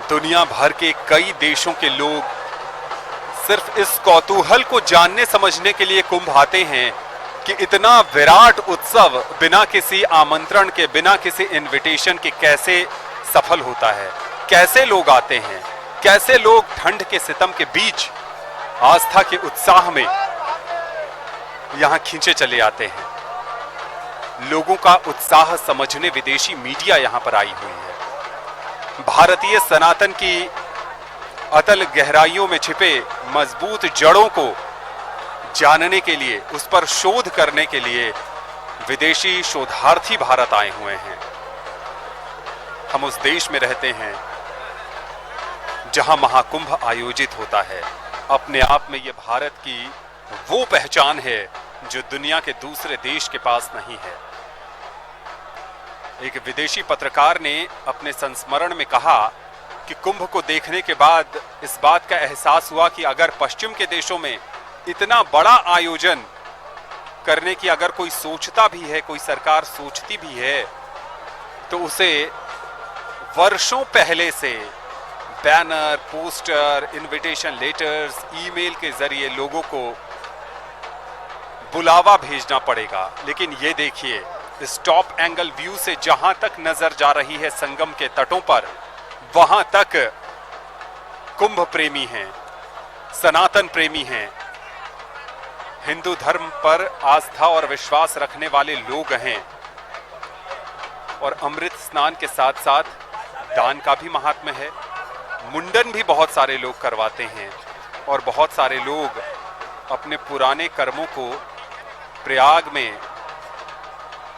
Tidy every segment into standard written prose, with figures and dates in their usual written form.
दुनिया भर के कई देशों के लोग सिर्फ इस कौतूहल को जानने समझने के लिए कुंभ आते हैं कि इतना विराट उत्सव बिना किसी आमंत्रण के, बिना किसी इनविटेशन के कैसे सफल होता है। कैसे लोग आते हैं, कैसे लोग ठंड के सितम के बीच आस्था के उत्साह में यहां खींचे चले आते हैं। लोगों का उत्साह समझने विदेशी मीडिया यहां पर आई हुई है। भारतीय सनातन की अतल गहराइयों में छिपे मजबूत जड़ों को जानने के लिए, उस पर शोध करने के लिए विदेशी शोधार्थी भारत आए हुए हैं। हम उस देश में रहते हैं जहां महाकुंभ आयोजित होता है। अपने आप में यह भारत की वो पहचान है जो दुनिया के दूसरे देश के पास नहीं है। एक विदेशी पत्रकार ने अपने संस्मरण में कहा कि कुंभ को देखने के बाद इस बात का एहसास हुआ कि अगर पश्चिम के देशों में इतना बड़ा आयोजन करने की अगर कोई सोचता भी है, कोई सरकार सोचती भी है, तो उसे वर्षों पहले से banner, poster, invitation letters, email के जरिए लोगों को बुलावा भेजना पड़ेगा। लेकिन ये देखिए, इस टॉप एंगल व्यू से जहां तक नजर जा रही है संगम के तटों पर, वहां तक कुंभ प्रेमी हैं, सनातन प्रेमी हैं, हिंदू धर्म पर आस्था और विश्वास रखने वाले लोग हैं। और अमृत स्नान के साथ साथ दान का भी महात्म्य है। मुंडन भी बहुत सारे लोग करवाते हैं और बहुत सारे लोग अपने पुराने कर्मों को प्रयाग में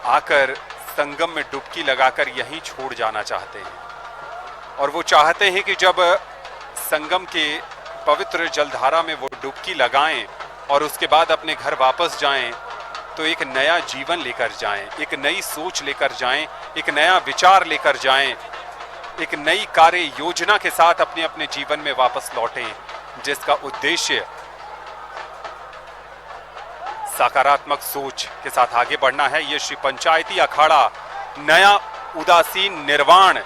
आकर संगम में डुबकी लगाकर यहीं छोड़ जाना चाहते हैं। और वो चाहते हैं कि जब संगम के पवित्र जलधारा में वो डुबकी लगाएं और उसके बाद अपने घर वापस जाएं, तो एक नया जीवन लेकर जाएं, एक नई सोच लेकर जाएं, एक नया विचार लेकर जाएं, एक नई कार्य योजना के साथ अपने अपने जीवन में वापस लौटें, जिसका उद्देश्य सकारात्मक सोच के साथ आगे बढ़ना है। ये श्री पंचायती अखाड़ा नया उदासीन निर्वाण,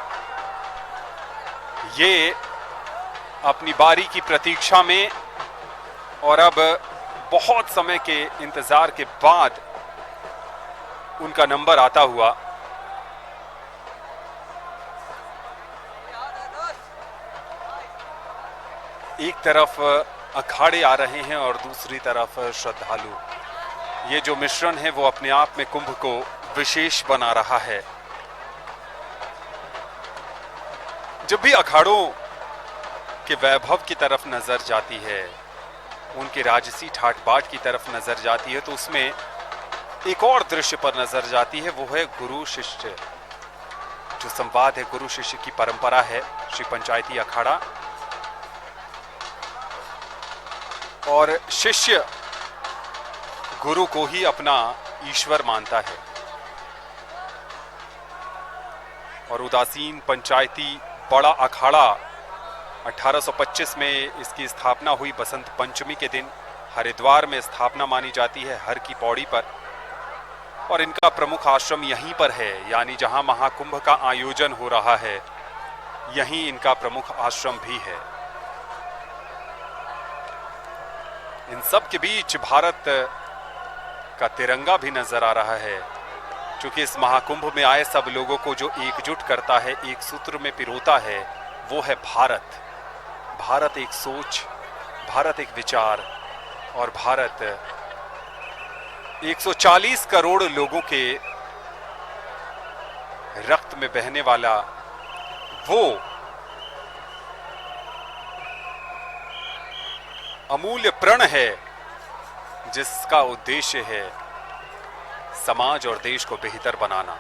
ये अपनी बारी की प्रतीक्षा में और अब बहुत समय के इंतजार के बाद उनका नंबर आता हुआ एक तरफ अखाड़े आ रहे हैं और दूसरी तरफ श्रद्धालु। ये जो मिश्रण है वो अपने आप में कुंभ को विशेष बना रहा है। जब भी अखाड़ों के वैभव की तरफ नजर जाती है, उनके राजसी ठाट बाट की तरफ नजर जाती है, तो उसमें एक और दृश्य पर नजर जाती है। वो है गुरु शिष्य जो संवाद है, गुरु शिष्य की परंपरा है श्री पंचायती अखाड़ा। और शिष्य गुरु को ही अपना ईश्वर मानता है। और उदासीन पंचायती बड़ा अखाड़ा 1825 में इसकी स्थापना हुई। बसंत पंचमी के दिन हरिद्वार में स्थापना मानी जाती है, हर की पौड़ी पर। और इनका प्रमुख आश्रम यहीं पर है, यानी जहां महाकुंभ का आयोजन हो रहा है, यहीं इनका प्रमुख आश्रम भी है। इन सब के बीच भारत का तिरंगा भी नजर आ रहा है, क्योंकि इस महाकुंभ में आए सब लोगों को जो एकजुट करता है, एक सूत्र में पिरोता है, वो है भारत। भारत एक सोच, भारत एक विचार और भारत 140 करोड़ लोगों के रक्त में बहने वाला वो अमूल्य प्रण है जिसका उद्देश्य है समाज और देश को बेहतर बनाना।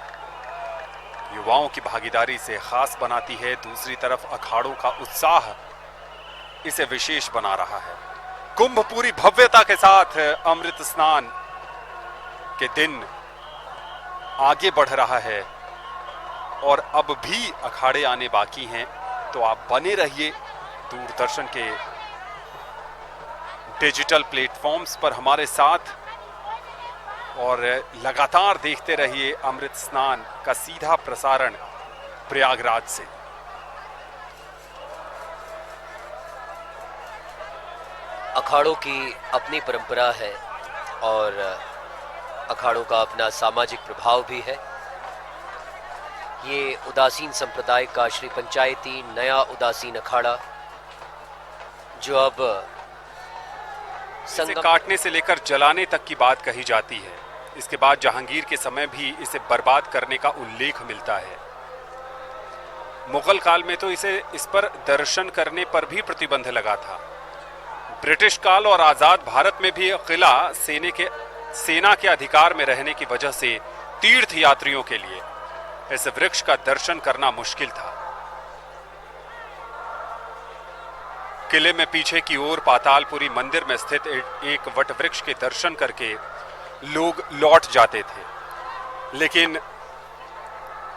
युवाओं की भागीदारी से खास बनाती है, दूसरी तरफ अखाड़ों का उत्साह इसे विशेष बना रहा है। कुंभ पूरी भव्यता के साथ अमृत स्नान के दिन आगे बढ़ रहा है और अब भी अखाड़े आने बाकी हैं। तो आप बने रहिए दूरदर्शन के डिजिटल प्लेटफॉर्म्स पर हमारे साथ और लगातार देखते रहिए अमृत स्नान का सीधा प्रसारण प्रयागराज से। अखाड़ों की अपनी परंपरा है और अखाड़ों का अपना सामाजिक प्रभाव भी है। ये उदासीन संप्रदाय का श्री पंचायती नया उदासीन अखाड़ा जो अब इसे काटने से लेकर जलाने तक की बात कही जाती है। इसके बाद जहांगीर के समय भी इसे बर्बाद करने का उल्लेख मिलता है। मुगल काल में तो इस पर दर्शन करने पर भी प्रतिबंध लगा था। ब्रिटिश काल और आजाद भारत में भी किला सेना के अधिकार में रहने की वजह से तीर्थ यात्रियों के लिए इस वृक्ष का दर्शन करना मुश्किल था। किले में पीछे की ओर पातालपुरी मंदिर में स्थित एक वट वृक्ष के दर्शन करके लोग लौट जाते थे, लेकिन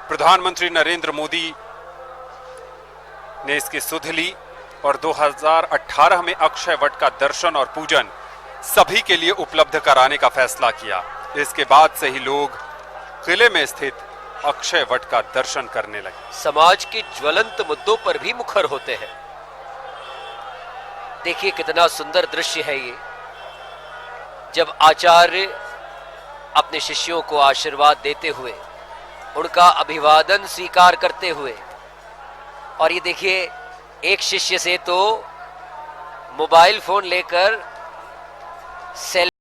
प्रधानमंत्री नरेंद्र मोदी ने इसकी सुध ली और 2018 में अक्षय वट का दर्शन और पूजन सभी के लिए उपलब्ध कराने का फैसला किया। इसके बाद से ही लोग किले में स्थित अक्षय वट का दर्शन करने लगे। समाज के ज्वलंत मुद्दों पर भी मुखर होते हैं। देखिए कितना सुंदर दृश्य है ये, जब आचार्य अपने शिष्यों को आशीर्वाद देते हुए, उनका अभिवादन स्वीकार करते हुए, और ये देखिए एक शिष्य से तो मोबाइल फोन लेकर सेल्फी